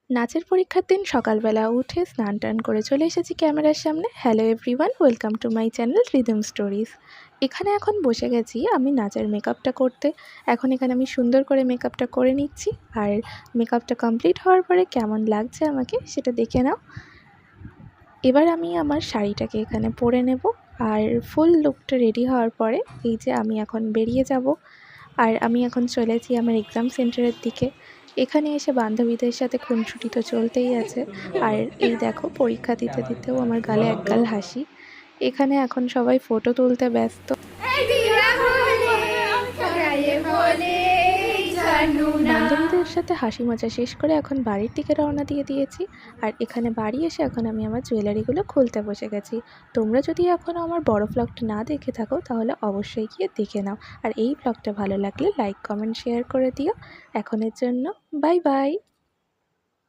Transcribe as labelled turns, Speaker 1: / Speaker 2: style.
Speaker 1: নাচের পরীক্ষার দিন সকালবেলা উঠে স্নান টান করে চলে এসেছি ক্যামেরার সামনে। Hello everyone, welcome to my channel rhythm stories. এখানে এখন বসে গেছি আমি নাচের মেকআপটা করতে। এখন এখানে আমি সুন্দর করে মেকআপটা করে নিচ্ছি, আর মেকআপটা কমপ্লিট হওয়ার পরে কেমন লাগছে আমাকে সেটা দেখে নাও। এবার আমি আমার শাড়িটাকে এখানে পরে নেব, আর ফুল লুকটা রেডি হওয়ার পরে এই যে আমি এখন বেরিয়ে যাব। আর আমি এখন চলেছি আমার এক্সাম সেন্টারের দিকে। এখানে এসে বান্ধবীদের সাথে খুনসুটি তো চলতেই আছে। আর এই দেখো, পরীক্ষা দিতে দিতেও আমার গালে একগাল হাসি। এখানে এখন সবাই ফটো তুলতে ব্যস্ত। বান্ধবীদের সাথে হাসি মজা শেষ করে এখন বাড়ির দিকে রওনা দিয়ে দিয়েছি। আর এখানে বাড়ি এসে এখন আমি আমার জুয়েলারিগুলো খুলতে বসে গেছি। তোমরা যদি এখনও আমার বড় ভ্লগটা না দেখে থাকো তাহলে অবশ্যই গিয়ে দেখে নাও। আর এই ভ্লগটা ভালো লাগলে লাইক কমেন্ট শেয়ার করে দিও। এখনের জন্য বাই বাই।